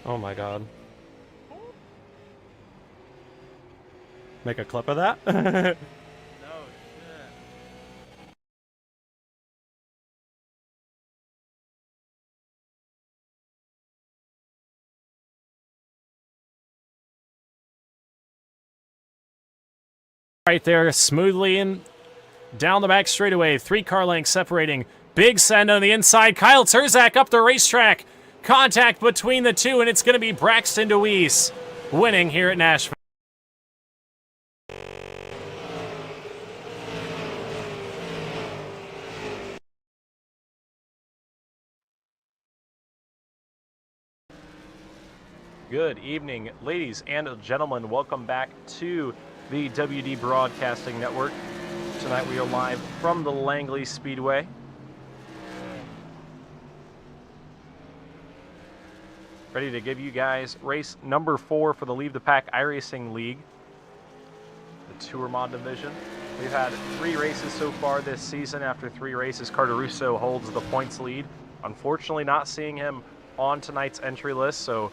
Oh my god. Make a clip of that? No shit. Right there, smoothly in down the back straightaway. 3 car lengths separating. Big send on the inside. Kyle Terzak up the racetrack. Contact between the two, and it's going to be Braxton DeWeese winning here at Nashville. Good evening, ladies and gentlemen. Welcome back to the WD Broadcasting Network. Tonight we are live from the Langley Speedway. Ready to give you guys race number 4 for the Leave the Pack iRacing League, the Tour Mod division. We've had 3 races so far this season. After 3 races, Carter Russo holds the points lead. Unfortunately, not seeing him on tonight's entry list, so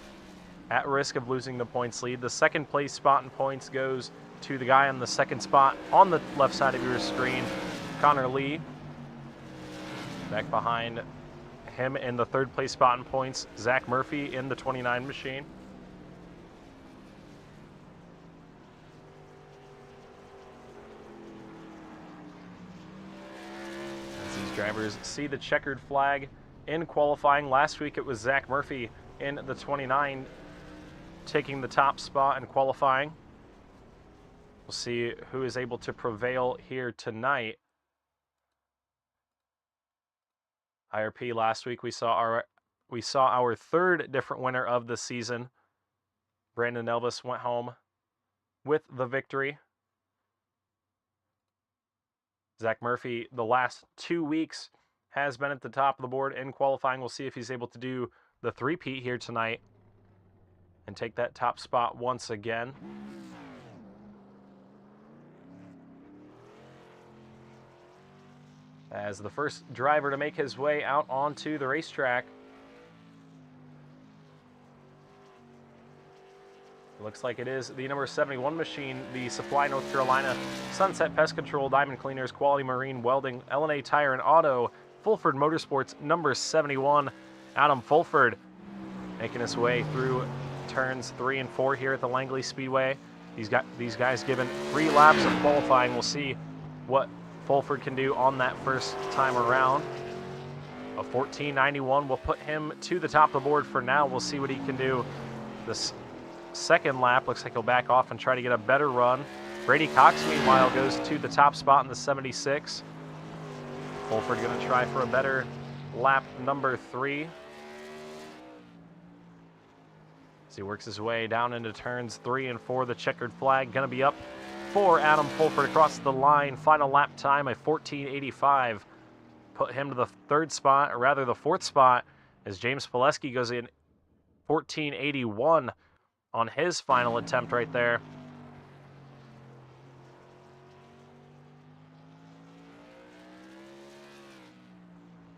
at risk of losing the points lead. The second place spot in points goes to the guy on the second spot on the left side of your screen, Connor Lee. Back behind him in the third place spot in points, Zach Murphy in the 29 machine. As these drivers see the checkered flag in qualifying. Last week it was Zach Murphy in the 29 taking the top spot in qualifying. We'll see who is able to prevail here tonight. IRP last week we saw our third different winner of the season. Brandon Elvis went home with the victory. Zach Murphy, the last 2 weeks, has been at the top of the board in qualifying. We'll see if he's able to do the three-peat here tonight and take that top spot once again. As the first driver to make his way out onto the racetrack. Looks like it is the number 71 machine, the Supply North Carolina, Sunset Pest Control, Diamond Cleaners, Quality Marine, Welding, L&A Tire and Auto, Fulford Motorsports, number 71, Adam Fulford, making his way through turns 3 and 4 here at the Langley Speedway. These guys given 3 laps of qualifying. We'll see what Fulford can do on that first time around. A 14.91 will put him to the top of the board for now. We'll see what he can do this second lap. Looks like he'll back off and try to get a better run. Brady Cox, meanwhile, goes to the top spot in the 76. Fulford going to try for a better lap number 3. As he works his way down into turns 3 and 4, the checkered flag going to be up for Adam Fulford across the line. Final lap time, a 14.85. Put him to the third spot, or rather the fourth spot, as James Pileski goes in 14.81 on his final attempt right there.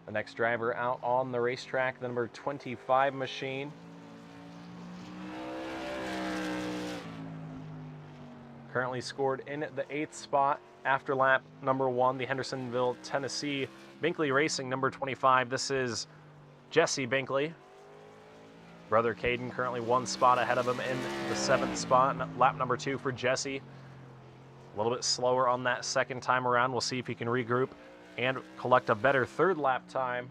The next driver out on the racetrack, the number 25 machine. Currently scored in the 8th spot after lap number 1, the Hendersonville, Tennessee, Binkley Racing, number 25. This is Jesse Binkley. Brother Caden currently 1 spot ahead of him in the 7th spot. Lap number 2 for Jesse. A little bit slower on that second time around. We'll see if he can regroup and collect a better third lap time.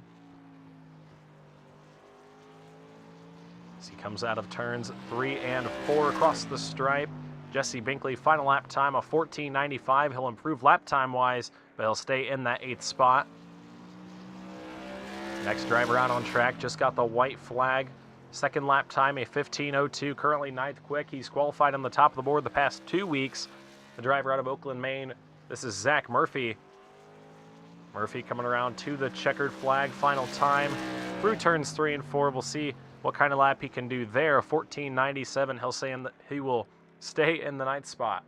As he comes out of turns 3 and 4 across the stripe. Jesse Binkley, final lap time of 14.95. He'll improve lap time-wise, but he'll stay in that 8th spot. Next driver out on track just got the white flag. Second lap time, a 15.02, currently 9th quick. He's qualified on the top of the board the past 2 weeks. The driver out of Oakland, Maine, this is Zach Murphy. Murphy coming around to the checkered flag, final time. Through turns 3 and 4, we'll see what kind of lap he can do there. 14.97, he will stay in the 9th spot.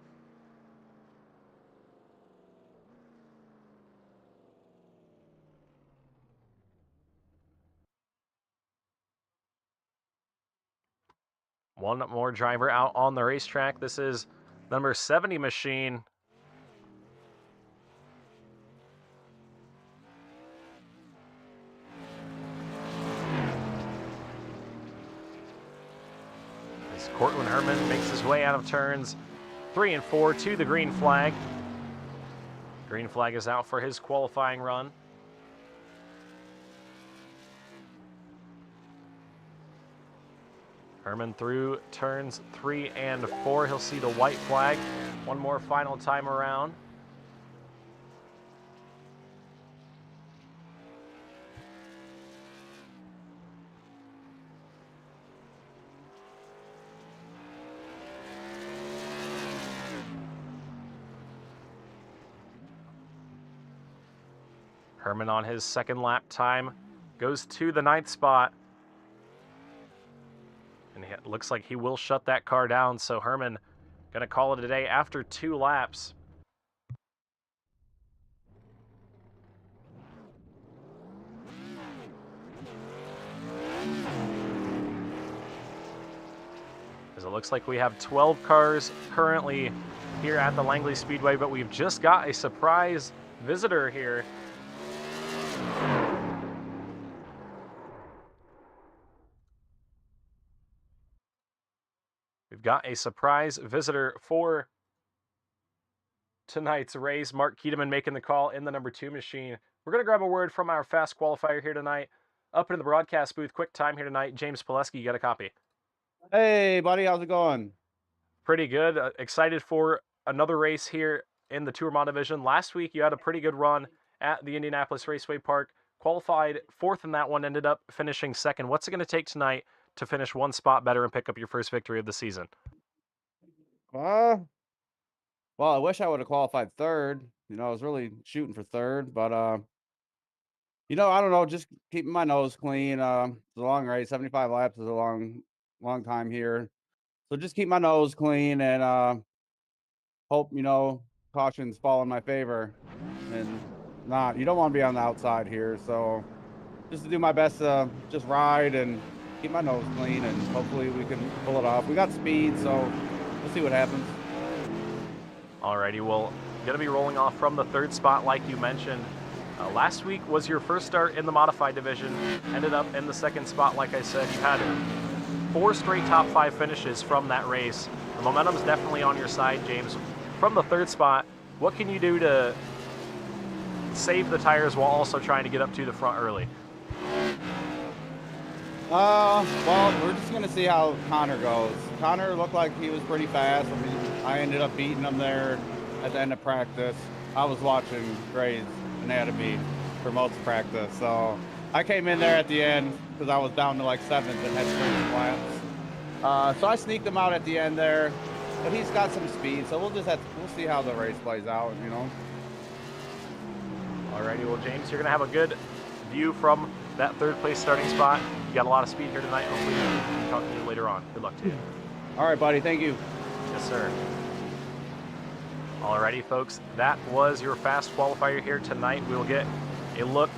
One more driver out on the racetrack. This is number 70 machine. As Cortland Herman makes his way out of turns 3 and 4 to the green flag. Green flag is out for his qualifying run. Herman through turns 3 and 4. He'll see the white flag one more final time around. Herman on his second lap time goes to the 9th spot. And it looks like he will shut that car down, so Herman going to call it a day after 2 laps. As it looks like we have 12 cars currently here at the Langley Speedway, but we've just got a surprise visitor here. We've got a surprise visitor for tonight's race. Mark Keteman making the call in the number 2 machine. We're going to grab a word from our fast qualifier here tonight. Up into the broadcast booth, quick time here tonight. James Pileski, you got a copy? Hey, buddy, how's it going? Pretty good. Excited for another race here in the Tourmont division. Last week, you had a pretty good run at the Indianapolis Raceway Park. Qualified 4th in that one, ended up finishing 2nd. What's it going to take tonight to finish one spot better and pick up your first victory of the season? Well, I wish I would have qualified 3rd. You know, I was really shooting for 3rd, but you know, I don't know, just keeping my nose clean. It's a long race. 75 laps is a long time here. So just keep my nose clean and hope, you know, cautions fall in my favor and not. You don't want to be on the outside here. So just to do my best to just ride and keep my nose clean, and hopefully we can pull it off. We got speed, so we'll see what happens. Alrighty, well, going to be rolling off from the 3rd spot like you mentioned. Last week was your first start in the modified division. Ended up in the 2nd spot, like I said. You had 4 straight top 5 finishes from that race. The momentum's definitely on your side, James. From the 3rd spot, what can you do to save the tires while also trying to get up to the front early? Well, we're just gonna see how Connor goes. Connor looked like he was pretty fast. I mean, I ended up beating him there at the end of practice. I was watching Gray's anatomy for most of practice, so I came in there at the end because I was down to like 7th and had 3 laps. So I sneaked him out at the end there, but he's got some speed, so we'll see how the race plays out, you know. Alrighty, well, James, you're gonna have a good view from that 3rd place starting spot. You got a lot of speed here tonight. Hopefully we can talk to you later on. Good luck to you. All right, buddy. Thank you. Yes, sir. Alrighty, folks, that was your fast qualifier here tonight. We'll get a look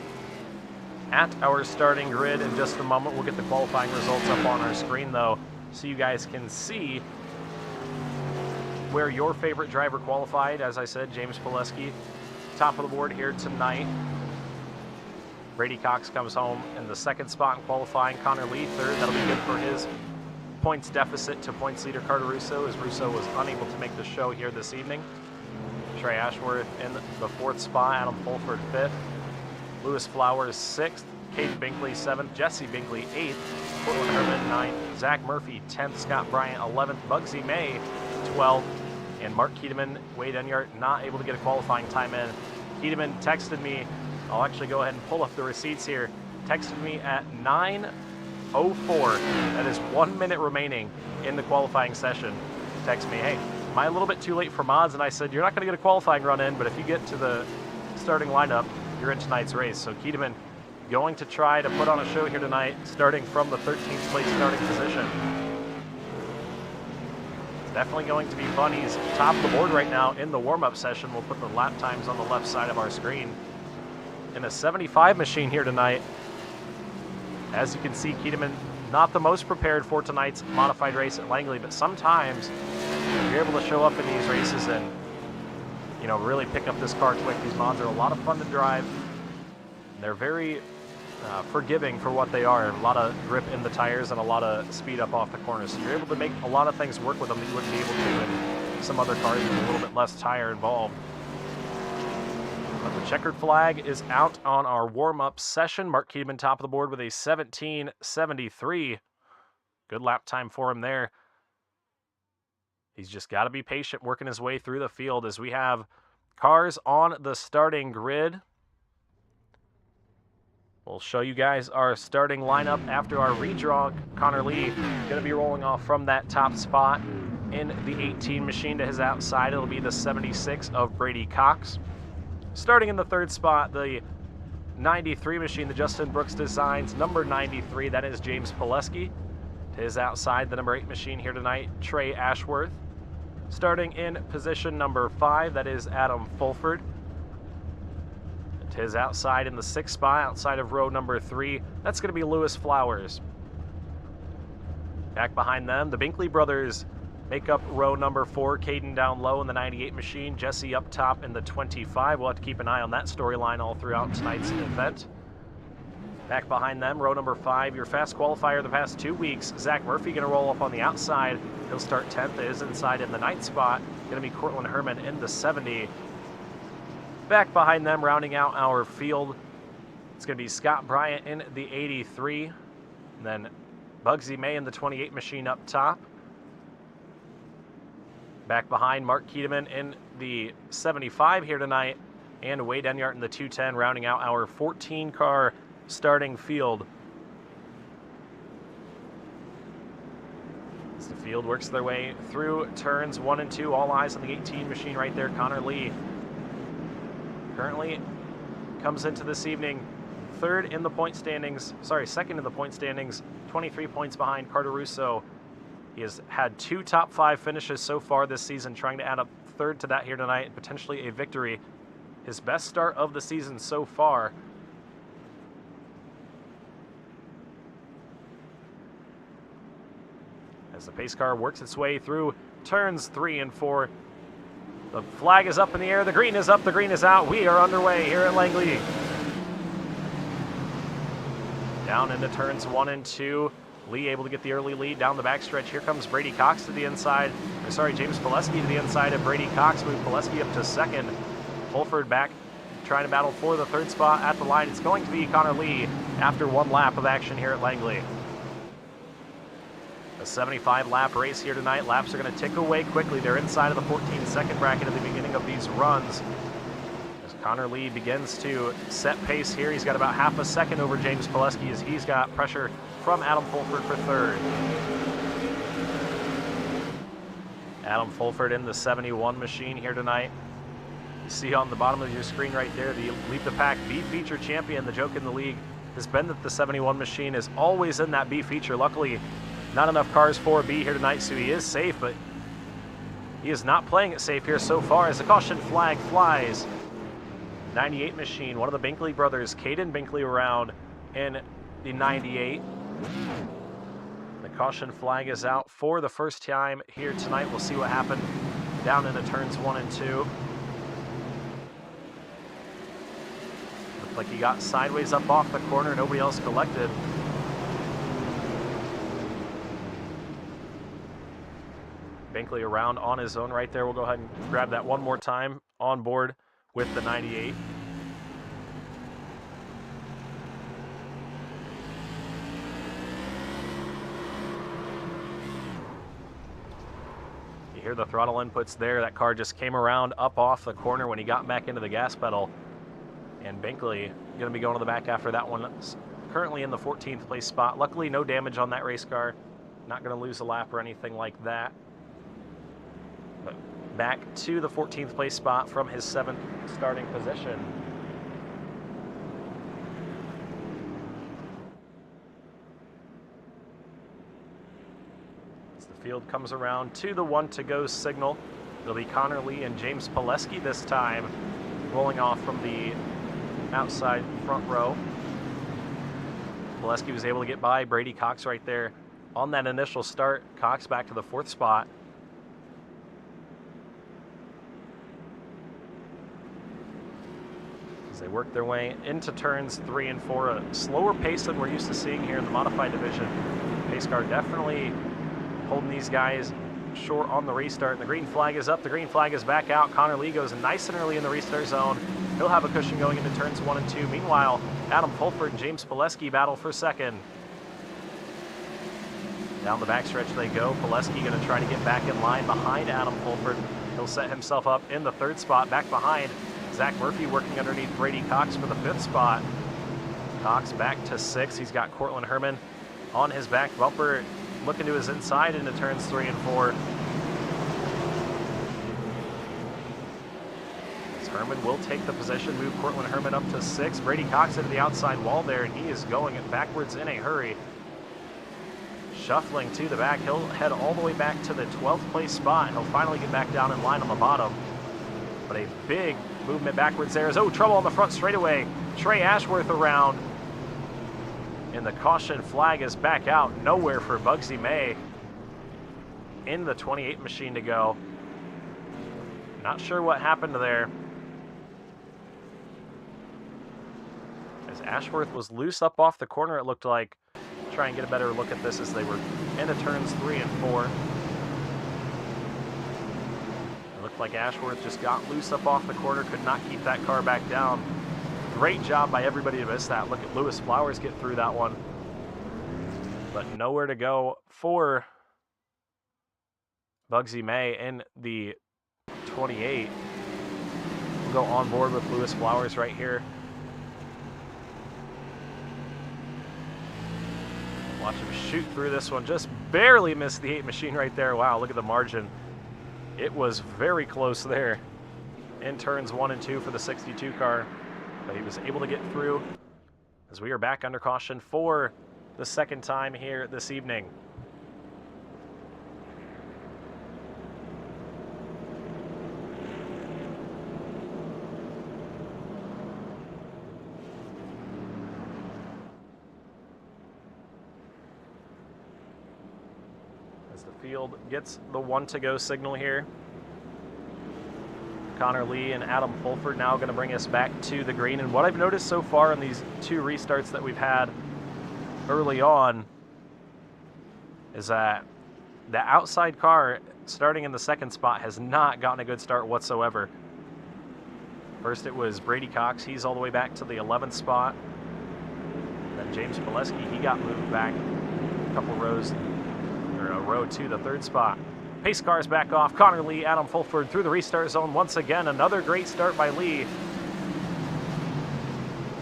at our starting grid in just a moment. We'll get the qualifying results up on our screen, though, so you guys can see where your favorite driver qualified. As I said, James Pileski, top of the board here tonight. Brady Cox comes home in the 2nd spot in qualifying. Connor Lee 3rd. That'll be good for his points deficit to points leader Carter Russo, as Russo was unable to make the show here this evening. Trey Ashworth in the 4th spot. Adam Fulford 5th. Lewis Flowers 6th. Caden Binkley 7th. Jesse Binkley 8th. Cortland Herman 9th. Zach Murphy 10th. Scott Bryant 11th. Bugsy May 12th. And Mark Keteman, Wade Enyart not able to get a qualifying time in. Keteman texted me. I'll actually go ahead and pull up the receipts here. Texted me at 9:04. That is 1 minute remaining in the qualifying session. Text me, hey, am I a little bit too late for mods? And I said, you're not going to get a qualifying run in, but if you get to the starting lineup, you're in tonight's race. So Keteman going to try to put on a show here tonight, starting from the 13th place starting position. It's definitely going to be fun. He's top of the board right now in the warm-up session. We'll put the lap times on the left side of our screen. In a 75 machine here tonight. As you can see, Keteman not the most prepared for tonight's modified race at Langley, but sometimes you're able to show up in these races and, you know, really pick up this car quick. These mods are a lot of fun to drive. They're very forgiving for what they are. A lot of grip in the tires and a lot of speed up off the corners. So you're able to make a lot of things work with them that you wouldn't be able to in some other cars with a little bit less tire involved. But the checkered flag is out on our warm-up session. Mark Keedman top of the board with a 17:73. Good lap time for him there. He's just got to be patient working his way through the field as we have cars on the starting grid. We'll show you guys our starting lineup after our redraw. Connor Lee going to be rolling off from that top spot in the 18 machine to his outside. It'll be the 76 of Brady Cox. Starting in the third spot, the 93 machine, the Justin Brooks Designs, number 93, that is James Pileski. To his outside, the number 8 machine here tonight, Trey Ashworth. Starting in position number 5, that is Adam Fulford. To his outside in the 6th spot, outside of row number 3, that's going to be Lewis Flowers. Back behind them, the Binkley brothers make up row number 4, Caden down low in the 98 machine, Jesse up top in the 25. We'll have to keep an eye on that storyline all throughout tonight's event. Back behind them, row number 5, your fast qualifier the past 2 weeks, Zach Murphy going to roll up on the outside. He'll start 10th. It is inside in the 9th spot. Going to be Cortland Herman in the 70. Back behind them, rounding out our field, it's going to be Scott Bryant in the 83. And then Bugsy May in the 28 machine up top. Back behind, Mark Keedeman in the 75 here tonight. And Wade Enyart in the 210, rounding out our 14-car starting field. As the field works their way through turns 1 and 2, all eyes on the 18 machine right there, Connor Lee. Currently comes into this evening second in the point standings, 23 points behind Carter Russo. He has had 2 top 5 finishes so far this season, trying to add up 3rd to that here tonight, and potentially a victory. His best start of the season so far. As the pace car works its way through turns 3 and 4. The flag is up in the air, the green is up, the green is out. We are underway here at Langley. Down into turns 1 and 2. Lee able to get the early lead down the backstretch. Here comes Brady Cox to the inside. James Pileski to the inside of Brady Cox. Move Pileski up to 2nd. Fulford back, trying to battle for the 3rd spot at the line. It's going to be Connor Lee after 1 lap of action here at Langley. A 75-lap race here tonight. Laps are going to tick away quickly. They're inside of the 14-second bracket at the beginning of these runs. As Connor Lee begins to set pace here, he's got about half a second over James Pileski as he's got pressure from Adam Fulford for 3rd. Adam Fulford in the 71 machine here tonight. You see on the bottom of your screen right there, the Lead the Pack B feature champion. The joke in the league has been that the 71 machine is always in that B feature. Luckily, not enough cars for B here tonight, so he is safe, but he is not playing it safe here so far as the caution flag flies. 98 machine, one of the Binkley brothers, Caden Binkley, around in the 98. The caution flag is out for the first time here tonight. We'll see what happened down into turns 1 and 2. Looked like he got sideways up off the corner. Nobody else collected. Binkley around on his own right there. We'll go ahead and grab that one more time on board with the 98. You hear the throttle inputs there. That car just came around up off the corner when he got back into the gas pedal. And Binkley going to be going to the back after that one. Currently in the 14th place spot. Luckily, no damage on that race car. Not going to lose a lap or anything like that. But back to the 14th place spot from his 7th starting position. As the field comes around to the 1 to go signal, it'll be Connor Lee and James Pileski this time, rolling off from the outside front row. Pileski was able to get by Brady Cox right there on that initial start. Cox back to the 4th spot. As they work their way into turns 3 and 4, a slower pace than we're used to seeing here in the modified division. Pace car definitely holding these guys short on the restart. The green flag is up, the green flag is back out. Connor Lee goes nice and early in the restart zone. He'll have a cushion going into turns 1 and 2. Meanwhile, Adam Fulford and James Pileski battle for second. Down the backstretch they go. Pileski going to try to get back in line behind Adam Fulford. He'll set himself up in the 3rd spot, back behind Zach Murphy, working underneath Brady Cox for the 5th spot. Cox back to 6. He's got Cortland Herman on his back bumper, looking to his inside into turns 3 and 4. As Herman will take the position, move Cortland Herman up to 6. Brady Cox into the outside wall there, and he is going backwards in a hurry. Shuffling to the back, he'll head all the way back to the 12th place spot. He'll finally get back down in line on the bottom. But a big movement backwards there is, oh, trouble on the front straightaway. Trey Ashworth around. And the caution flag is back out. Nowhere for Bugsy May in the 28 machine to go. Not sure what happened there. As Ashworth was loose up off the corner, it looked like. Try and get a better look at this as they were into turns 3 and 4. It looked like Ashworth just got loose up off the corner, could not keep that car back down. Great job by everybody to miss that. Look at Lewis Flowers get through that one. But nowhere to go for Bugsy May in the 28. We'll go on board with Lewis Flowers right here. Watch him shoot through this one. Just barely missed the 8 machine right there. Wow, look at the margin. It was very close there in turns 1 and 2 for the 62 car. But he was able to get through as we are back under caution for the 2nd time here this evening. As the field gets the 1 to go signal here. Connor Lee and Adam Fulford now going to bring us back to the green. And what I've noticed so far in these 2 restarts that we've had early on is that the outside car starting in the 2nd spot has not gotten a good start whatsoever. First it was Brady Cox. He's all the way back to the 11th spot. Then James Pileski, he got moved back a couple rows, or a row to the 3rd spot. Pace cars back off. Connor Lee, Adam Fulford through the restart zone once again. Another great start by Lee.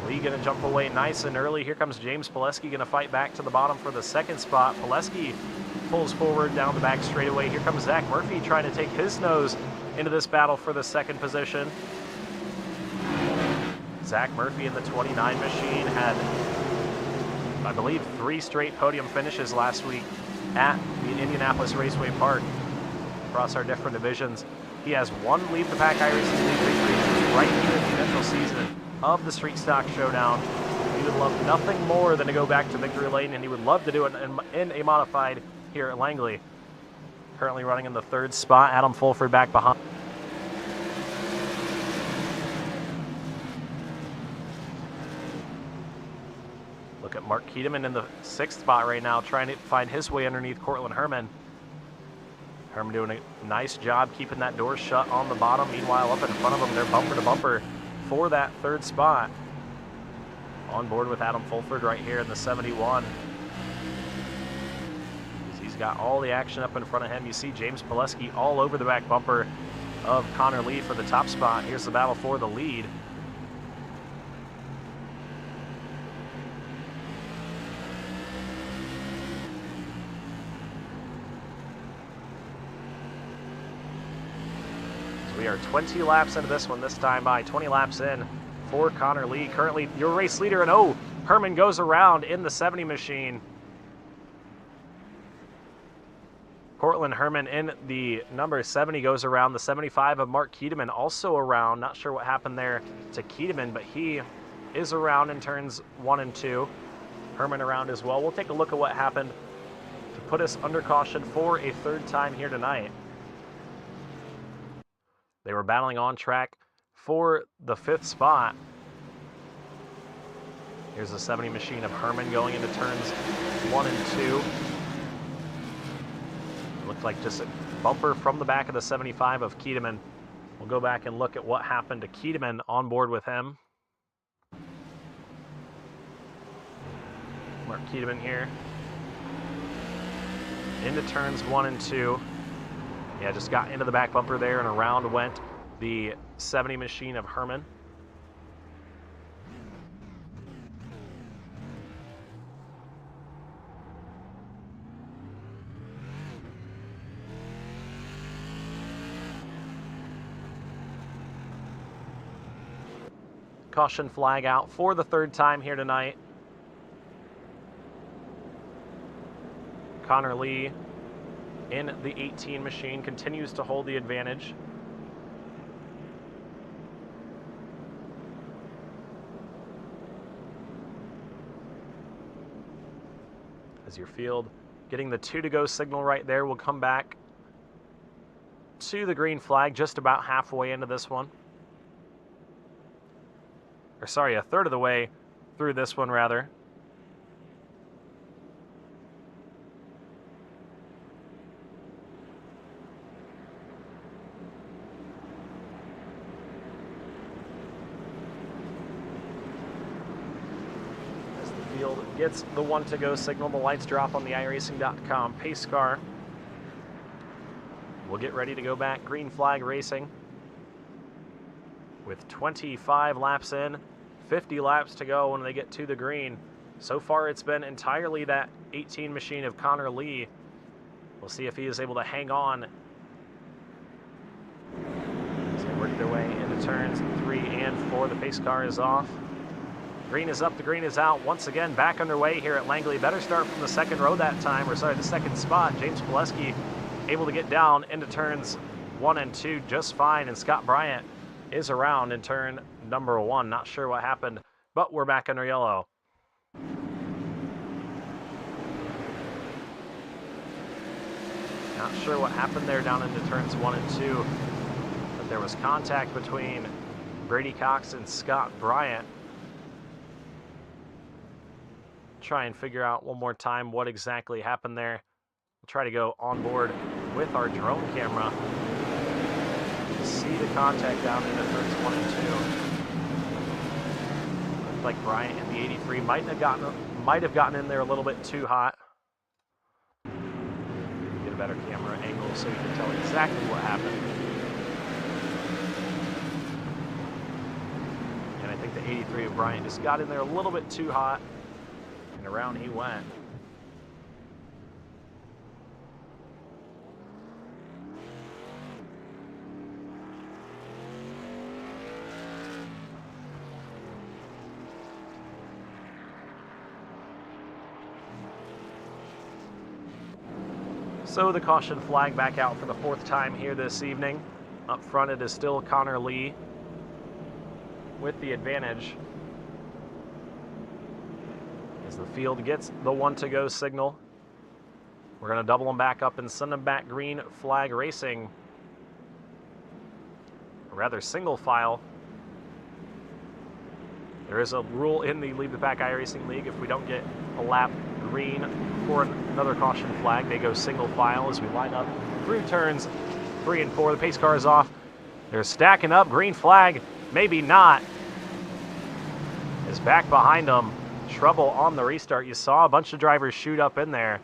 Lee going to jump away nice and early. Here comes James Pileski going to fight back to the bottom for the 2nd spot. Pileski pulls forward down the back straightaway. Here comes Zach Murphy trying to take his nose into this battle for the 2nd position. Zach Murphy in the 29 machine had, I believe, 3 straight podium finishes last week at the Indianapolis Raceway Park across our different divisions. He has 1 Lead the Pack iRacing League victory right here in the initial season of the Street Stock Showdown. He would love nothing more than to go back to victory lane, and he would love to do it in a modified here at Langley. Currently running in the 3rd spot. Adam Fulford back behind. Look at Mark Keedeman in the 6th spot right now, trying to find his way underneath Cortland Herman. Herman doing a nice job keeping that door shut on the bottom. Meanwhile, up in front of them, they're bumper to bumper for that 3rd spot. On board with Adam Fulford right here in the 71. He's got all the action up in front of him. You see James Pileski all over the back bumper of Connor Lee for the top spot. Here's the battle for the lead. We are 20 laps into this one, this time by 20 laps in for Connor Lee. Currently your race leader, and oh, Herman goes around in the 70 machine. Cortland Herman in the number 70 goes around. The 75 of Mark Keedeman also around. Not sure what happened there to Keedeman, but he is around in turns 1 and 2. Herman around as well. We'll take a look at what happened to put us under caution for a third time here tonight. They were battling on track for the 5th spot. Here's the 70 machine of Herman going into turns 1 and 2. It looked like just a bumper from the back of the 75 of Keteman. We'll go back and look at what happened to Keteman on board with him. Mark Keteman here. Into turns 1 and 2. Yeah, just got into the back bumper there, and around went the 70 machine of Herman. Caution flag out for the 3rd time here tonight. Connor Lee in the 18 machine continues to hold the advantage. As your field getting the 2 to go signal right there, we'll come back to the green flag just about halfway into this one. Or sorry, a third of the way through this one rather. Gets the 1 to go signal. The lights drop on the iRacing.com pace car. We'll get ready to go back. Green flag racing. With 25 laps in, 50 laps to go when they get to the green. So far it's been entirely that 18 machine of Connor Lee. We'll see if he is able to hang on. As they work their way into turns 3 and 4. The pace car is off. Green is up, the green is out. Once again, back underway here at Langley. Better start from the 2nd row that time, or sorry, the 2nd spot. James Pileski able to get down into turns 1 and 2 just fine, and Scott Bryant is around in turn number 1. Not sure what happened, but we're back under yellow. Not sure what happened there down into turns 1 and 2, but there was contact between Brady Cox and Scott Bryant. Try and figure out one more time what exactly happened there. We'll try to go on board with our drone camera to see the contact down into turns 1 and 2. Looked like Bryant in the 83 might have gotten in there a little bit too hot. Get a better camera angle so you can tell exactly what happened. And I think the 83 of Bryant just got in there a little bit too hot. And around he went. So the caution flag back out for the 4th time here this evening. Up front it is still Connor Lee with the advantage. As the field gets the 1 to go signal, we're going to double them back up and send them back green flag racing. Or rather, single file. There is a rule in the Lead the Pack iRacing League. If we don't get a lap green for another caution flag, they go single file as we line up through turns 3 and 4. The pace car is off. They're stacking up. Green flag, maybe not. Is back behind them. Trouble on the restart. You saw a bunch of drivers shoot up in there.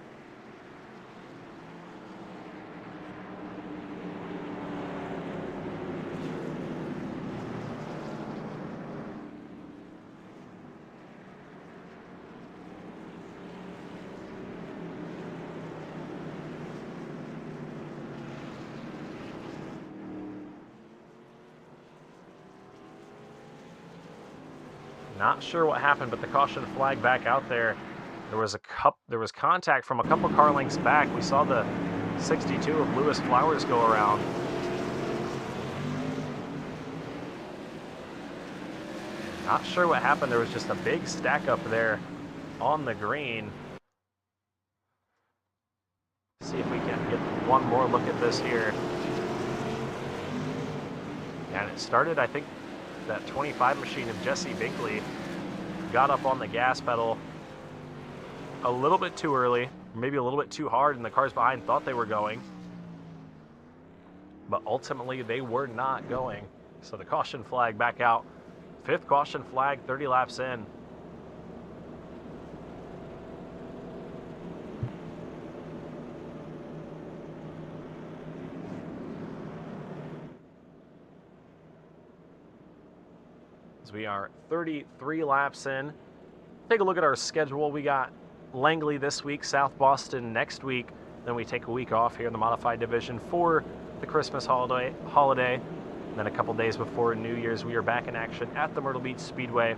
Not sure what happened, but the caution flag back out there. There was contact from a couple car lengths back. We saw the 62 of Lewis Flowers go around. Not sure what happened. There was just a big stack up there on the green. See if we can get one more look at this here. And it started, I think, that 25 machine of Jesse Binkley got up on the gas pedal a little bit too early, maybe a little bit too hard, and the cars behind thought they were going. But ultimately, they were not going. So the caution flag back out. 5th caution flag, 30 laps in. As we are 33 laps in. Take a look at our schedule. We got Langley this week, South Boston next week. Then we take a week off here in the modified division for the Christmas holiday. And then a couple days before New Year's, we are back in action at the Myrtle Beach Speedway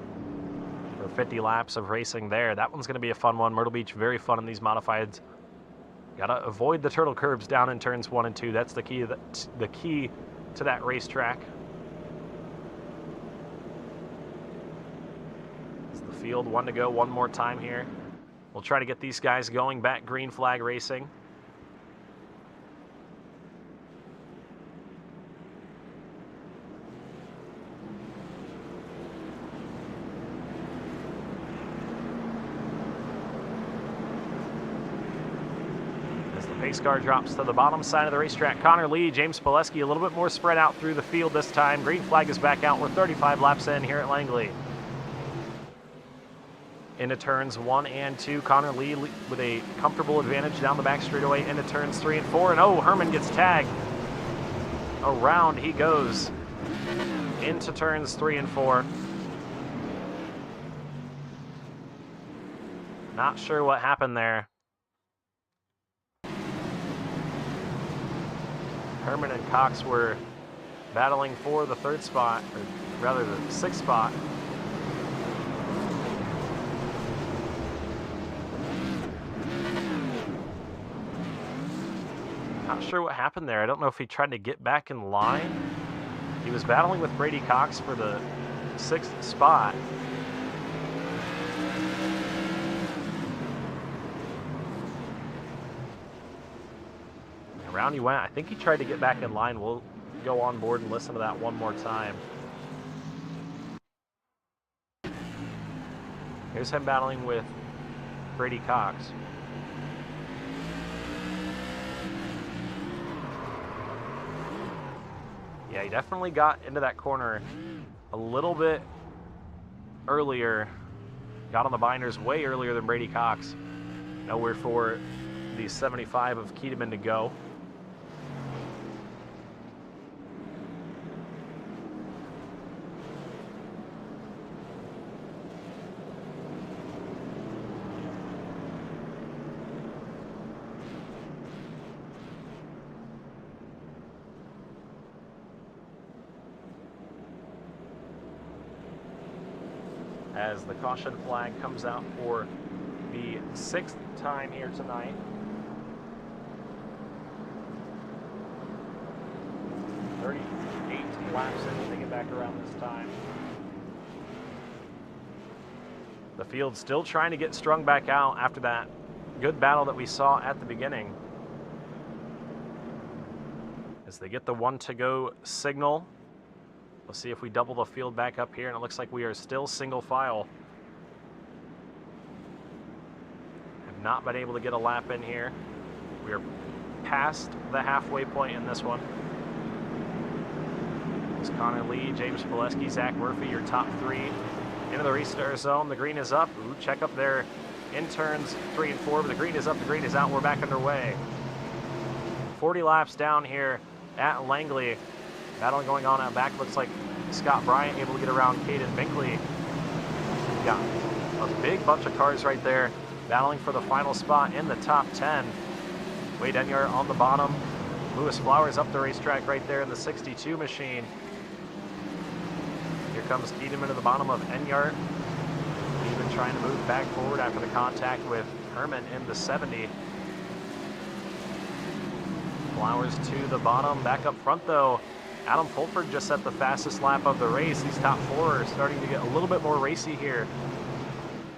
for 50 laps of racing there. That one's going to be a fun one. Myrtle Beach, very fun in these modifieds. Got to avoid the turtle curbs down in turns 1 and 2. That's the key to that racetrack. It's the field, 1 to go, one more time here. We'll try to get these guys going back green flag racing. Pace car drops to the bottom side of the racetrack. Connor Lee, James Pileski, a little bit more spread out through the field this time. Green flag is back out. We're 35 laps in here at Langley. Into turns 1 and 2. Connor Lee with a comfortable advantage down the back straightaway into turns 3 and 4. And oh, Herman gets tagged. Around he goes into turns 3 and 4. Not sure what happened there. Herman and Cox were battling for the 3rd spot, or rather the 6th spot. Not sure what happened there. I don't know if he tried to get back in line. He was battling with Brady Cox for the 6th spot. Around he went. I think he tried to get back in line. We'll go on board and listen to that one more time. Here's him battling with Brady Cox. Yeah, he definitely got into that corner a little bit earlier. Got on the binders way earlier than Brady Cox. Nowhere for the 75 of Keteman to go. As the caution flag comes out for the 6th time here tonight. Laps in to get back around this time. The field's still trying to get strung back out after that good battle that we saw at the beginning. As they get the 1 to go signal, we'll see if we double the field back up here, and it looks like we are still single file. Have not been able to get a lap in here. We are past the halfway point in this one. It's Connor Lee, James Pileski, Zach Murphy, your top 3 into the restart zone. The green is up. Ooh, check up there in turns 3 and 4, but the green is up, the green is out. We're back underway. 40 laps down here at Langley. Battle going on out back. Looks like Scott Bryant able to get around Caden Binkley. Got a big bunch of cars right there battling for the final spot in the top 10. Wade Enyart on the bottom. Lewis Flowers up the racetrack right there in the 62 machine. Here comes Keteman to the bottom of Enyart. Even trying to move back forward after the contact with Herman in the 70. Flowers to the bottom. Back up front though, Adam Fulford just set the fastest lap of the race. These top 4 are starting to get a little bit more racy here.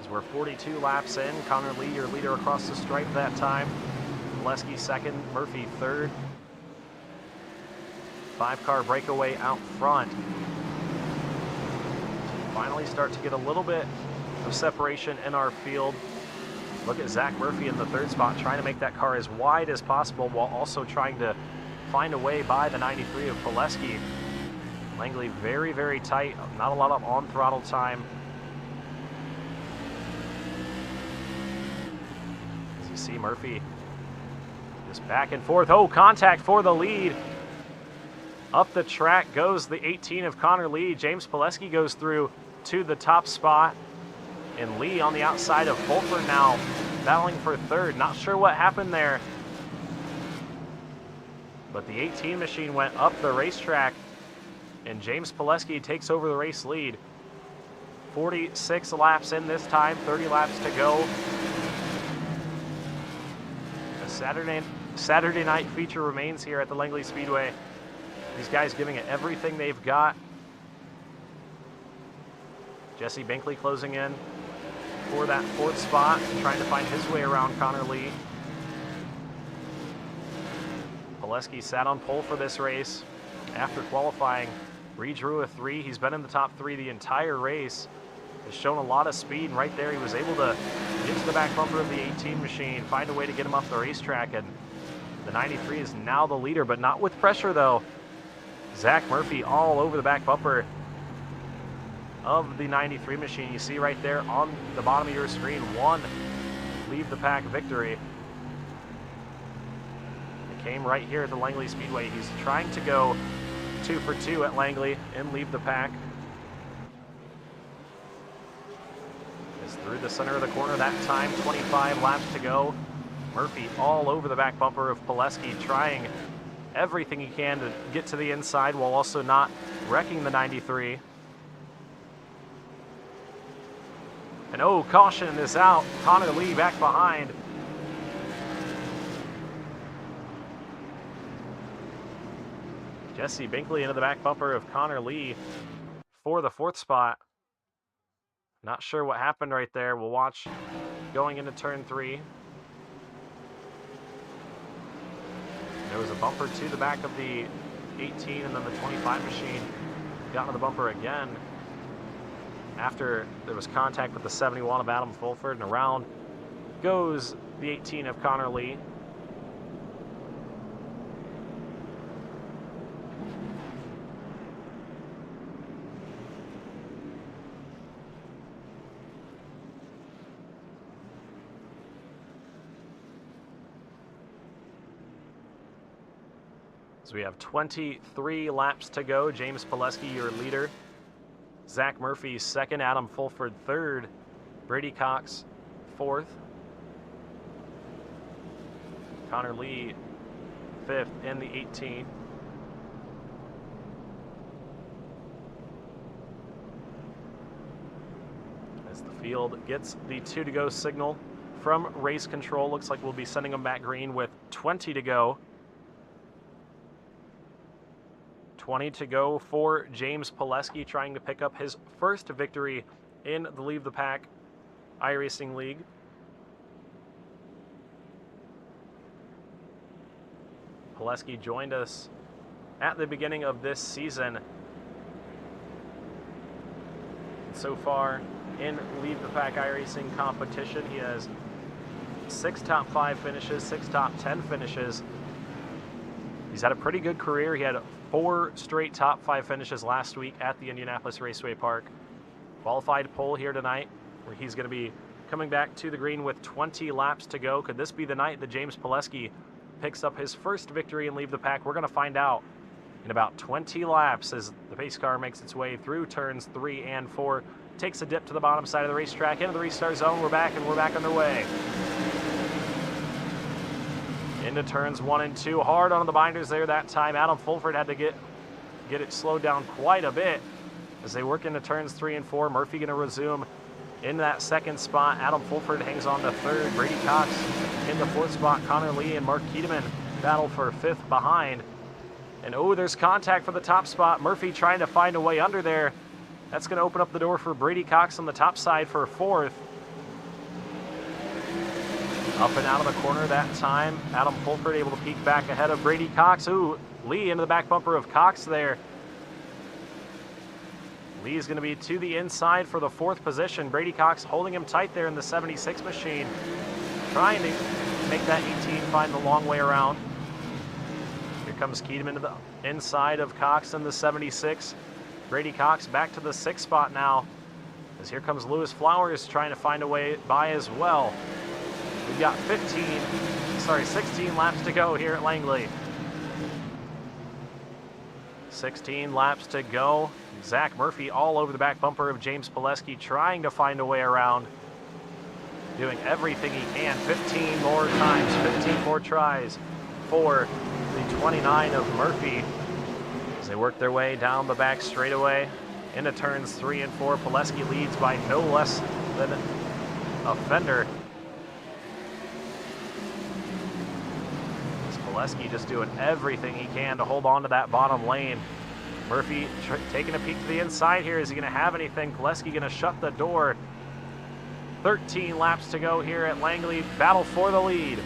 As we're 42 laps in, Connor Lee, your leader across the stripe that time. Pileski second, Murphy third. 5-car breakaway out front. Finally start to get a little bit of separation in our field. Look at Zach Murphy in the third spot, trying to make that car as wide as possible while also trying to find a way by the 93 of Pileski. Langley very, very tight, not a lot of on-throttle time. As you see Murphy just back and forth. Oh, contact for the lead. Up the track goes the 18 of Connor Lee. James Pileski goes through to the top spot. And Lee on the outside of Fulford now, battling for third. Not sure what happened there. But the 18 machine went up the racetrack, and James Pileski takes over the race lead. 46 laps in this time, 30 laps to go. A Saturday night feature remains here at the Langley Speedway. These guys giving it everything they've got. Jesse Binkley closing in for that fourth spot, trying to find his way around Connor Lee. Pileski sat on pole for this race. After qualifying, redrew a 3. He's been in the top 3 the entire race. Has shown a lot of speed, and right there he was able to get to the back bumper of the 18 machine, find a way to get him off the racetrack, and the 93 is now the leader, but not with pressure though. Zach Murphy all over the back bumper of the 93 machine. You see right there on the bottom of your screen, 1 leave the pack victory. It came right here at the Langley Speedway. He's trying to go 2 for 2 at Langley and leave the pack. Is through the center of the corner that time, 25 laps to go. Murphy all over the back bumper of Pileski, trying everything he can to get to the inside while also not wrecking the 93. And oh, caution is out. Connor Lee back behind. Jesse Binkley into the back bumper of Connor Lee for the 4th spot. Not sure what happened right there. We'll watch going into turn 3. There was a bumper to the back of the 18, and then the 25 machine got into the bumper again after there was contact with the 71 of Adam Fulford, and around goes the 18 of Connor Lee. So we have 23 laps to go. James Pileski, your leader. Zach Murphy, 2nd. Adam Fulford, 3rd. Brady Cox, 4th. Connor Lee, 5th in the 18. As the field gets the 2 to go signal from race control, looks like we'll be sending them back green with 20 to go. 20 to go for James Pileski, trying to pick up his first victory in the Leave the Pack iRacing League. Pileski joined us at the beginning of this season. So far in Leave the Pack iRacing competition, he has 6 top 5 finishes, 6 top 10 finishes. He's had a pretty good career. He had 4 straight top 5 finishes last week at the Indianapolis Raceway Park. Qualified pole here tonight, where he's going to be coming back to the green with 20 laps to go. Could this be the night that James Pileski picks up his first victory and Leave the Pack? We're going to find out in about 20 laps as the pace car makes its way through turns 3 and 4. Takes a dip to the bottom side of the racetrack into the restart zone. We're back, and we're back underway. Into turns 1 and 2, hard on the binders there that time. Adam Fulford had to get it slowed down quite a bit as they work into turns 3 and 4. Murphy going to resume in that 2nd spot. Adam Fulford hangs on to 3rd. Brady Cox in the 4th spot. Connor Lee and Mark Keedeman battle for 5th behind. And oh, there's contact for the top spot. Murphy trying to find a way under there. That's going to open up the door for Brady Cox on the top side for 4th. Up and out of the corner that time. Adam Fulford able to peek back ahead of Brady Cox. Ooh, Lee into the back bumper of Cox there. Lee's going to be to the inside for the 4th position. Brady Cox holding him tight there in the 76 machine. Trying to make that 18 find the long way around. Here comes Keateman to the inside of Cox in the 76. Brady Cox back to the 6th spot now. As here comes Lewis Flowers trying to find a way by as well. We've got 16 laps to go here at Langley. 16 laps to go. Zach Murphy all over the back bumper of James Pileski, trying to find a way around. Doing everything he can. 15 more times, 15 more tries for the 29 of Murphy. As they work their way down the back straightaway into turns 3 and 4. Pileski leads by no less than a fender. Pileski just doing everything he can to hold on to that bottom lane. Murphy taking a peek to the inside here. Is he going to have anything? Pileski going to shut the door. 13 laps to go here at Langley. Battle for the lead.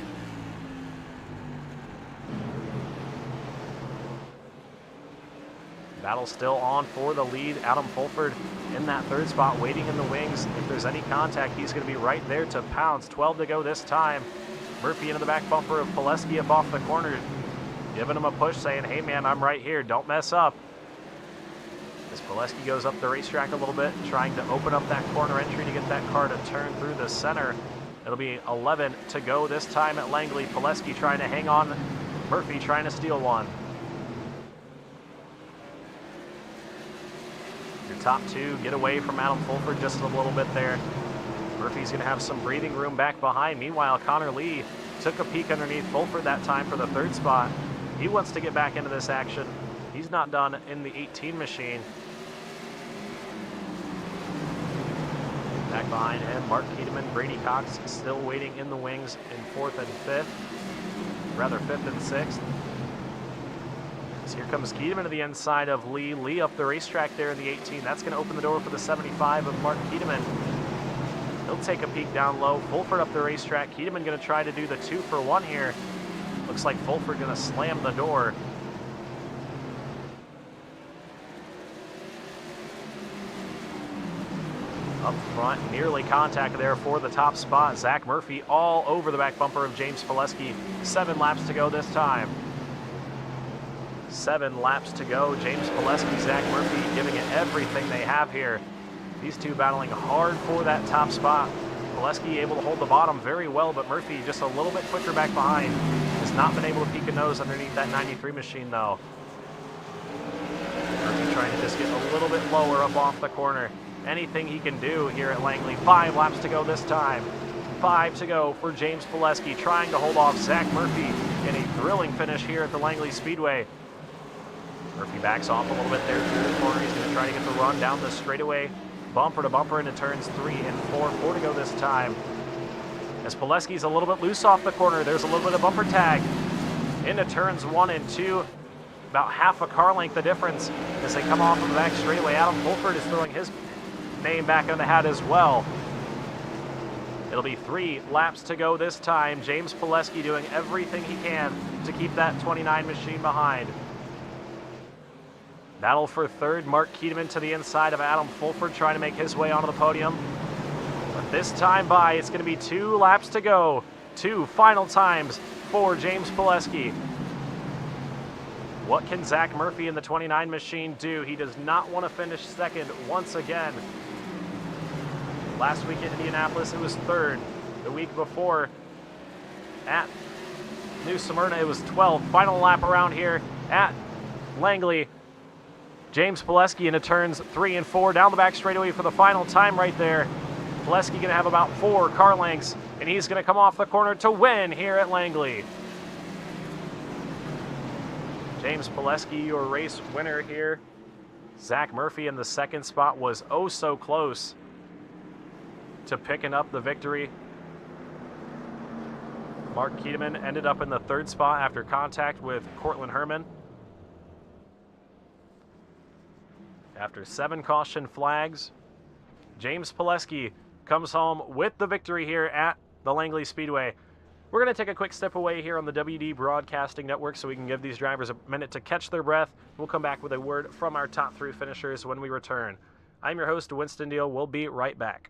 Battle still on for the lead. Adam Fulford in that 3rd spot, waiting in the wings. If there's any contact, he's going to be right there to pounce. 12 to go this time. Murphy into the back bumper of Pileski up off the corner, giving him a push, saying, hey man, I'm right here, don't mess up. As Pileski goes up the racetrack a little bit, trying to open up that corner entry to get that car to turn through the center. It'll be 11 to go this time at Langley. Pileski trying to hang on, Murphy trying to steal one. Your top 2 get away from Adam Fulford just a little bit there. Murphy's going to have some breathing room back behind. Meanwhile, Connor Lee took a peek underneath Fulford that time for the 3rd spot. He wants to get back into this action. He's not done in the 18 machine. Back behind him, Mark Keateman, Brady Cox still waiting in the wings in 4th and 5th. Rather 5th and 6th. So here comes Keateman to the inside of Lee. Lee up the racetrack there in the 18. That's going to open the door for the 75 of Mark Keateman. He'll take a peek down low. Fulford up the racetrack. Keateman going to try to do the 2-for-1 here. Looks like Fulford going to slam the door. Up front, nearly contact there for the top spot. Zach Murphy all over the back bumper of James Pileski. 7 laps to go this time. 7 laps to go. James Pileski, Zach Murphy giving it everything they have here. These two battling hard for that top spot. Pileski able to hold the bottom very well, but Murphy just a little bit quicker back behind. Has not been able to peek a nose underneath that 93 machine though. Murphy trying to just get a little bit lower up off the corner. Anything he can do here at Langley. 5 laps to go this time. 5 to go for James Pileski, trying to hold off Zach Murphy in a thrilling finish here at the Langley Speedway. Murphy backs off a little bit there through the corner. He's going to try to get the run down the straightaway. Bumper to bumper into turns 3 and 4. 4 to go this time. As Pileski's a little bit loose off the corner, there's a little bit of bumper tag. Into turns 1 and 2. About half a car length the difference as they come off of the back straightaway. Adam Fulford is throwing his name back on the hat as well. It'll be 3 laps to go this time. James Pileski doing everything he can to keep that 29 machine behind. Battle for 3rd, Mark Keateman to the inside of Adam Fulford, trying to make his way onto the podium. But this time by, it's going to be 2 laps to go. 2 final times for James Pileski. What can Zach Murphy in the 29 machine do? He does not want to finish 2nd once again. Last week at Indianapolis, it was 3rd. The week before at New Smyrna, it was 12th. Final lap around here at Langley. James Pileski into turns 3 and 4 down the back straightaway for the final time right there. Pileski going to have about 4 car lengths, and he's going to come off the corner to win here at Langley. James Pileski, your race winner here. Zach Murphy in the 2nd spot was oh so close to picking up the victory. Mark Keateman ended up in the 3rd spot after contact with Cortland Herman. After 7 caution flags, James Pileski comes home with the victory here at the Langley Speedway. We're going to take a quick step away here on the WD Broadcasting Network so we can give these drivers a minute to catch their breath. We'll come back with a word from our top 3 finishers when we return. I'm your host, Winston Deal. We'll be right back.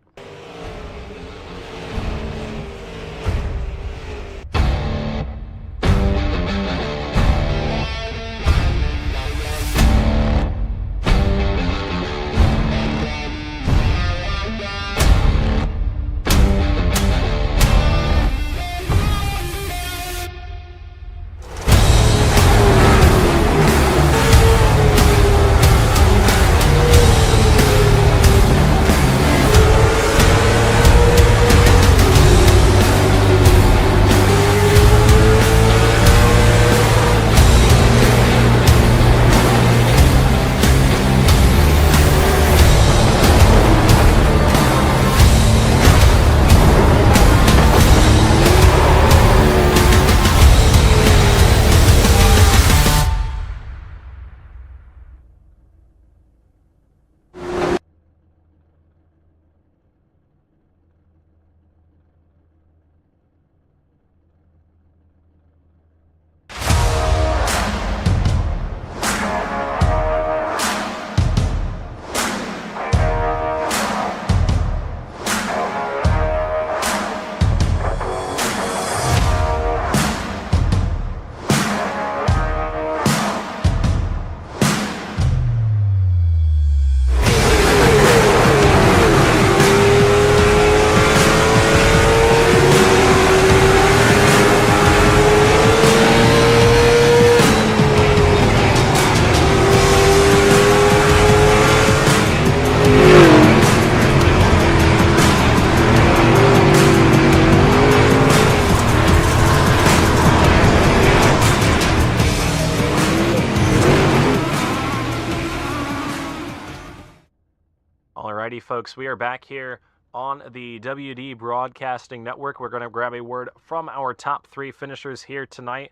Alrighty, folks, we are back here on the WD Broadcasting Network. We're going to grab a word from our top 3 finishers here tonight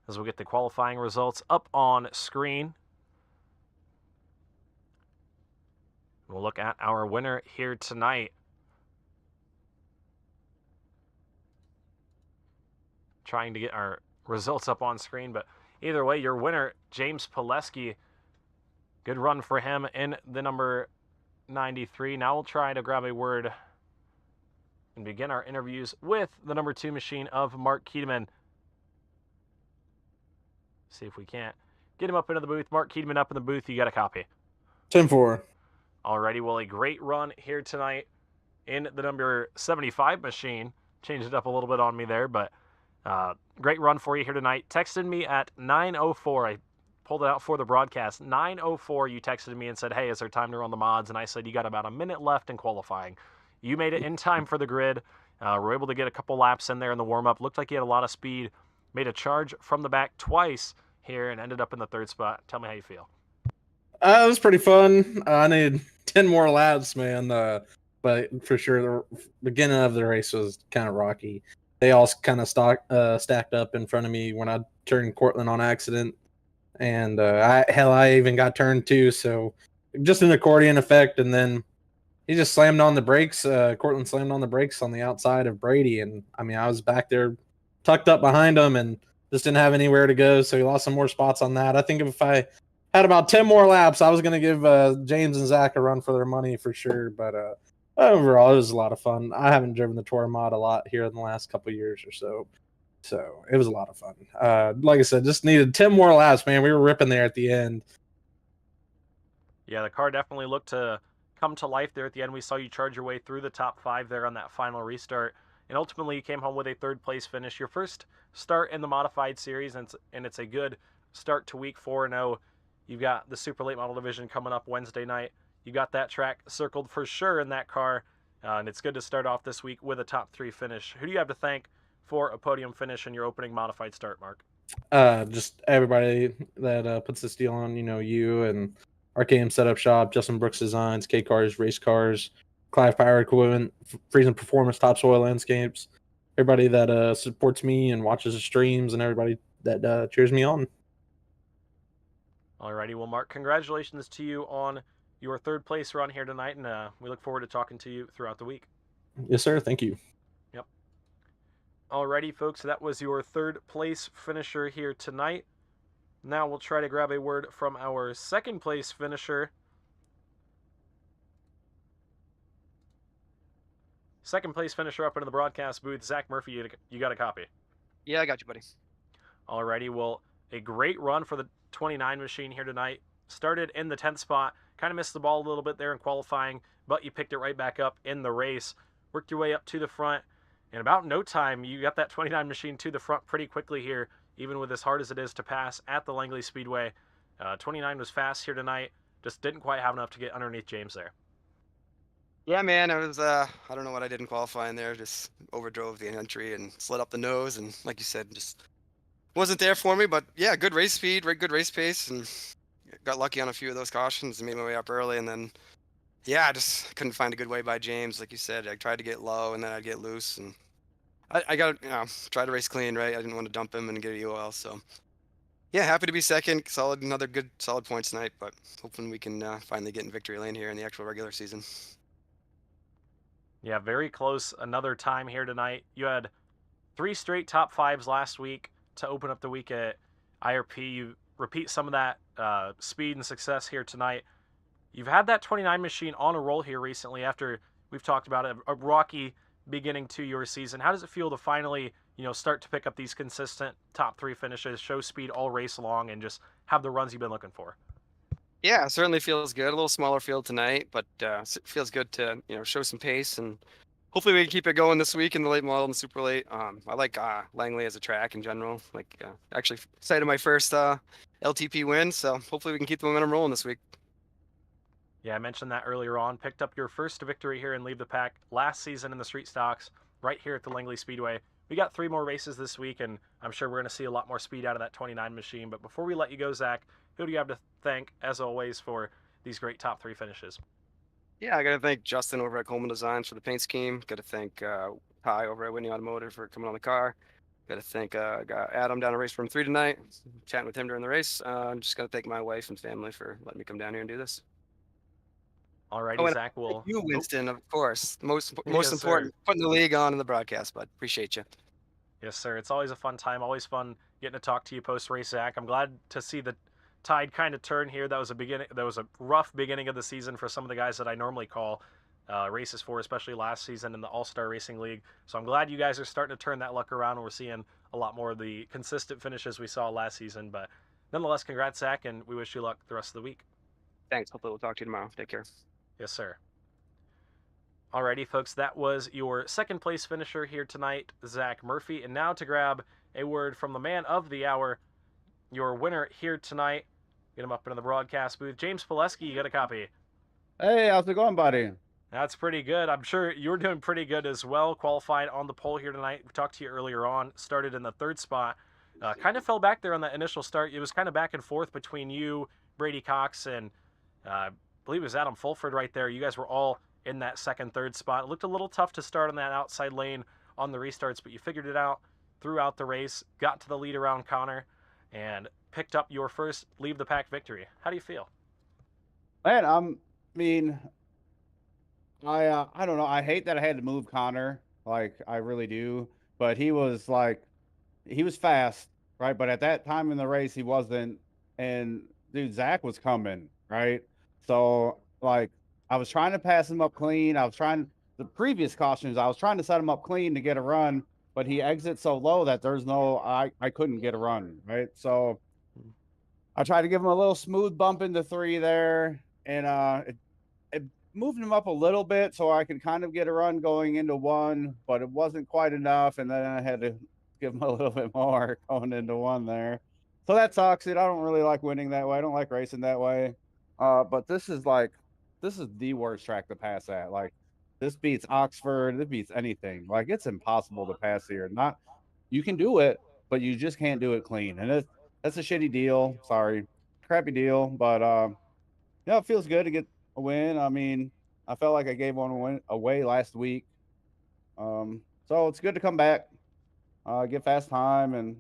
as we get the qualifying results up on screen. We'll look at our winner here tonight. Trying to get our results up on screen, but either way, your winner, James Pileski. Good run for him in the number 93. Now we'll try to grab a word and begin our interviews with the number 2 machine of Mark Keedeman. See if we can't get him up into the booth. Mark Keedeman up in the booth. You got a copy. 10-4. Alrighty, well, a great run here tonight in the number 75 machine. Changed it up a little bit on me there, but great run for you here tonight. Texted me at 9:04. I pulled it out for the broadcast. 9:04, you texted me and said, hey, is there time to run the mods? And I said, you got about a minute left in qualifying. You made it in time for the grid. Were able to get a couple laps in there in the warm-up. Looked like you had a lot of speed. Made a charge from the back twice here and ended up in the 3rd spot. Tell me how you feel. It was pretty fun. I needed 10 more laps, man. But for sure, the beginning of the race was kind of rocky. They all kind of stacked up in front of me when I turned Cortland on accident. And I even got turned too. So just an accordion effect. And then he just slammed on the brakes. Cortland slammed on the brakes on the outside of Brady. And I mean, I was back there tucked up behind him and just didn't have anywhere to go. So he lost some more spots on that. I think if I had about 10 more laps, I was going to give James and Zach a run for their money for sure. But overall, it was a lot of fun. I haven't driven the Tour mod a lot here in the last couple of years or so. So it was a lot of fun. Like I said, just needed 10 more laps, man. We were ripping there at the end. Yeah, the car definitely looked to come to life there at the end. We saw you charge your way through the top 5 there on that final restart. And ultimately, you came home with a 3rd place finish. Your first start in the modified series, and it's a good start to week 4-0. You've got the Super Late Model Division coming up Wednesday night. You got that track circled for sure in that car. And it's good to start off this week with a top 3 finish. Who do you have to thank for a podium finish in your opening modified start, Mark? Just everybody that puts this deal on, you and RKM Setup Shop, Justin Brooks Designs, K Cars, Race Cars, Clive Power Equipment, Freezing Performance, Topsoil Landscapes, everybody that supports me and watches the streams, and everybody that cheers me on. Alrighty, well, Mark, congratulations to you on your 3rd place run here tonight, and we look forward to talking to you throughout the week. Yes, sir. Thank you. Alrighty, folks, that was your third place finisher here tonight. Now we'll try to grab a word from our second place finisher. Second place finisher up into the broadcast booth, Zach Murphy, you got a copy. Yeah, I got you, buddy. Alrighty, well, a great run for the 29 machine here tonight. Started in the 10th spot, kind of missed the ball a little bit there in qualifying, but you picked it right back up in the race. Worked your way up to the front. In about no time, you got that 29 machine to the front pretty quickly here, even with as hard as it is to pass at the Langley Speedway. 29 was fast here tonight, just didn't quite have enough to get underneath James there. Yeah, man, I was I don't know what I did in qualifying there. Just overdrove the entry and slid up the nose, and like you said, just wasn't there for me. But yeah, good race speed, good race pace, and got lucky on a few of those cautions and made my way up early. And then yeah, I just couldn't find a good way by James. Like you said, I tried to get low and then I'd get loose, and I got try to race clean, right? I didn't want to dump him and get a UL. So yeah, happy to be second. Another good solid points tonight. But hoping we can finally get in victory lane here in the actual regular season. Yeah, very close another time here tonight. You had 3 straight top 5s last week to open up the week at IRP. You repeat some of that speed and success here tonight. You've had that 29 machine on a roll here recently after we've talked about a rocky beginning to your season. How does it feel to finally, start to pick up these consistent top 3 finishes, show speed all race long, and just have the runs you've been looking for? Yeah, it certainly feels good. A little smaller field tonight, but it feels good to show some pace, and hopefully we can keep it going this week in the late model and the super late. I like Langley as a track in general. Like actually excited my first LTP win, so hopefully we can keep the momentum rolling this week. Yeah, I mentioned that earlier on. Picked up your first victory here and leave the pack last season in the street stocks right here at the Langley Speedway. We got 3 more races this week, and I'm sure we're going to see a lot more speed out of that 29 machine. But before we let you go, Zach, who do you have to thank, as always, for these great top 3 finishes? Yeah, I got to thank Justin over at Coleman Designs for the paint scheme. Got to thank Ty over at Whitney Automotive for coming on the car. Got to thank got Adam down at Race Room 3 tonight, chatting with him during the race. I'm just going to thank my wife and family for letting me come down here and do this. Alrighty, Zach, will you, Winston, of course. Most Yes, important, sir. putting the league on in the broadcast, bud. Appreciate you. Yes, sir. It's always a fun time. Always fun getting to talk to you post-race, Zach. I'm glad to see the tide kind of turn here. That was a rough beginning of the season for some of the guys that I normally call races for, especially last season in the All-Star Racing League. So I'm glad you guys are starting to turn that luck around, and we're seeing a lot more of the consistent finishes we saw last season. But nonetheless, congrats, Zach, and we wish you luck the rest of the week. Thanks. Hopefully we'll talk to you tomorrow. Take care. Yes, sir. Alrighty, folks, that was your second place finisher here tonight, Zach Murphy. And now to grab a word from the man of the hour, your winner here tonight. Get him up into the broadcast booth. James Pileski, you got a copy. Hey, how's it going, buddy? That's pretty good. I'm sure you're doing pretty good as well. Qualified on the pole here tonight. We talked to you earlier on. Started in the 3rd spot. Kind of fell back there on that initial start. It was kind of back and forth between you, Brady Cox, and I believe it was Adam Fulford right there. You guys were all in that 2nd, 3rd spot. It looked a little tough to start on that outside lane on the restarts, but you figured it out throughout the race, got to the lead around Connor, and picked up your first leave the pack victory. How do you feel? Man, I don't know. I hate that I had to move Connor. Like, I really do. But he was fast, right? But at that time in the race, he wasn't. And dude, Zach was coming, right? So like, I was trying to pass him up clean. The previous cautions, I was trying to set him up clean to get a run, but he exits so low that I couldn't get a run, right? So I tried to give him a little smooth bump into 3 there, and it moved him up a little bit so I could kind of get a run going into 1, but it wasn't quite enough, and then I had to give him a little bit more going into 1 there. So that sucks. I don't really like winning that way. I don't like racing that way. But this is the worst track to pass at. Like, this beats Oxford. This beats anything. Like, it's impossible to pass here. You can do it, but you just can't do it clean. And that's a shitty deal. Sorry, crappy deal. But it feels good to get a win. I mean, I felt like I gave one away last week. So it's good to come back, get fast time, and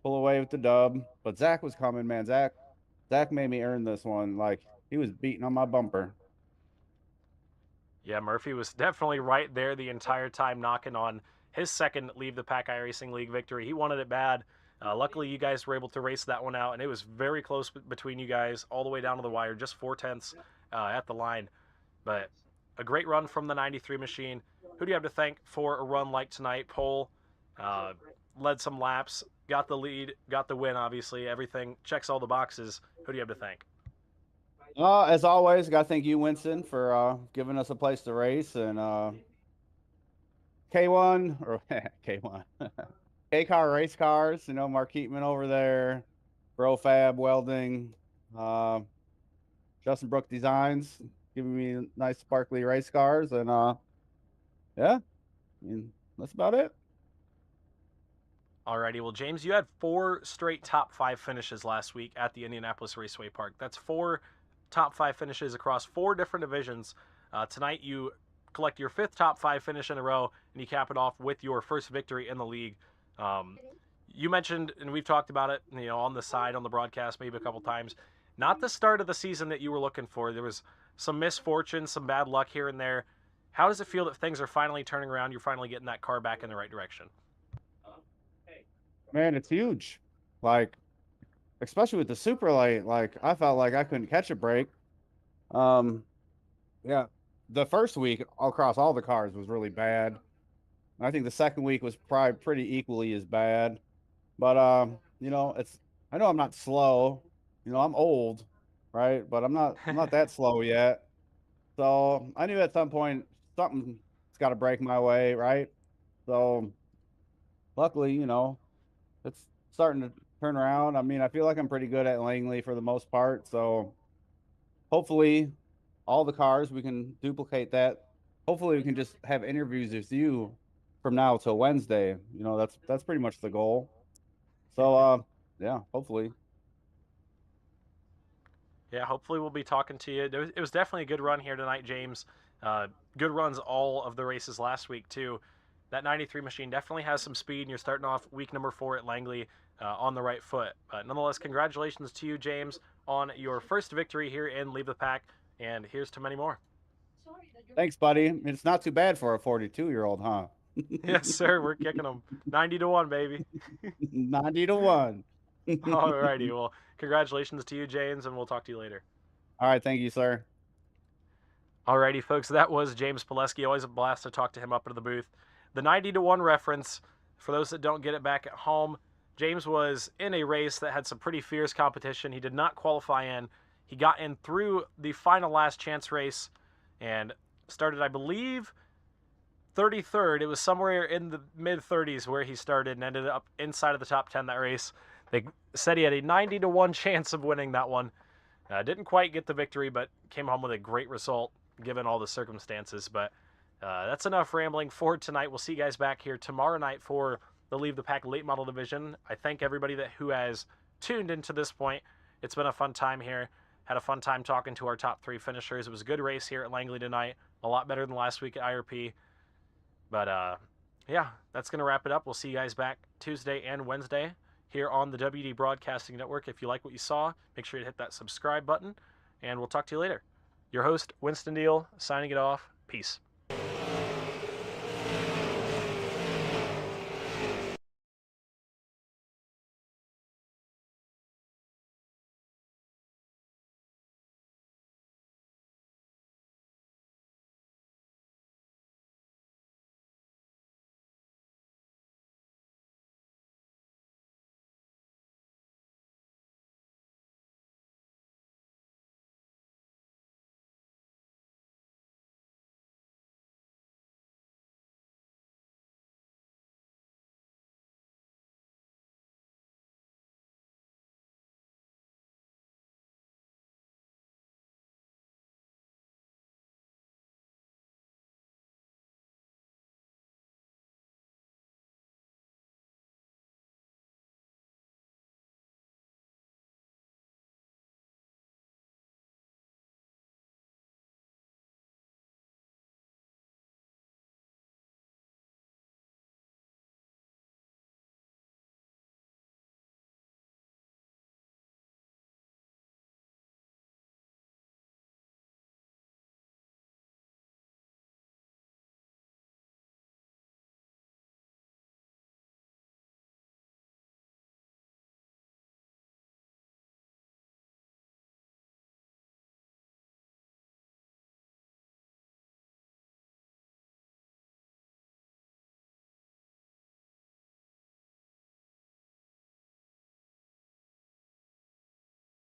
pull away with the dub. But Zach was coming, man. Zach made me earn this one. Like, he was beating on my bumper. Yeah, Murphy was definitely right there the entire time, knocking on his second Leave the Pack iRacing League victory. He wanted it bad. Luckily, you guys were able to race that one out, and it was very close between you guys all the way down to the wire, just 4/10 at the line. But a great run from the 93 machine. Who do you have to thank for a run like tonight? Pole, led some laps, got the lead, got the win, obviously. Everything checks all the boxes. Who do you have to thank? As always, got to thank you, Winston, for giving us a place to race. And K1, or K1, K-Car Race Cars, you know, Mark Keatman over there, Brofab Welding, Justin Brook Designs, giving me nice sparkly race cars. And yeah, I mean, that's about it. Alrighty, well, James, you had 4 straight top 5 finishes last week at the Indianapolis Raceway Park. That's 4 top 5 finishes across 4 different divisions. Tonight, you collect your 5th top 5 finish in a row, and you cap it off with your first victory in the league. You mentioned, and we've talked about it, you know, on the side, on the broadcast, maybe a couple times, not the start of the season that you were looking for. There was some misfortune, some bad luck here and there. How does it feel that things are finally turning around? You're finally getting that car back in the right direction. Man, it's huge. Like, especially with the super late, like I felt like I couldn't catch a break. Yeah, the first week across all the cars was really bad. I think the second week was probably pretty equally as bad. But you know, I know I'm not slow. You know, I'm old, right? But I'm not that slow yet. So I knew at some point something's got to break my way, right? So luckily, you know, it's starting to turn around. I mean, I feel like I'm pretty good at Langley for the most part. So hopefully all the cars, we can duplicate that. Hopefully we can just have interviews with you from now till Wednesday. You know, that's pretty much the goal. So yeah, hopefully. Yeah, hopefully we'll be talking to you. It was definitely a good run here tonight, James. Good runs all of the races last week, too. That 93 machine definitely has some speed, and you're starting off week number 4 at Langley on the right foot. But nonetheless, congratulations to you, James, on your first victory here in Leave the Pack, and here's to many more. Thanks, buddy. It's not too bad for a 42-year-old, huh? Yes, sir. We're kicking them 90-1, baby. 90-1. All righty. Well, congratulations to you, James, and we'll talk to you later. All right. Thank you, sir. Alrighty, folks, that was James Pileski. Always a blast to talk to him up in the booth. The 90-1 reference, for those that don't get it back at home, James was in a race that had some pretty fierce competition. He did not qualify in. He got in through the final last chance race and started, I believe, 33rd. It was somewhere in the mid-30s where he started and ended up inside of the top 10 that race. They said he had a 90-1 chance of winning that one. Didn't quite get the victory, but came home with a great result given all the circumstances. But that's enough rambling for tonight. We'll see you guys back here tomorrow night for the Leave the Pack late model division. I thank everybody who has tuned into this point. It's been a fun time here. Had a fun time talking to our top 3 finishers. It was a good race here at Langley tonight. A lot better than last week at IRP. But yeah, that's going to wrap it up. We'll see you guys back Tuesday and Wednesday here on the WD Broadcasting Network. If you like what you saw, make sure you hit that subscribe button, and we'll talk to you later. Your host, Winston Deal, signing it off. Peace.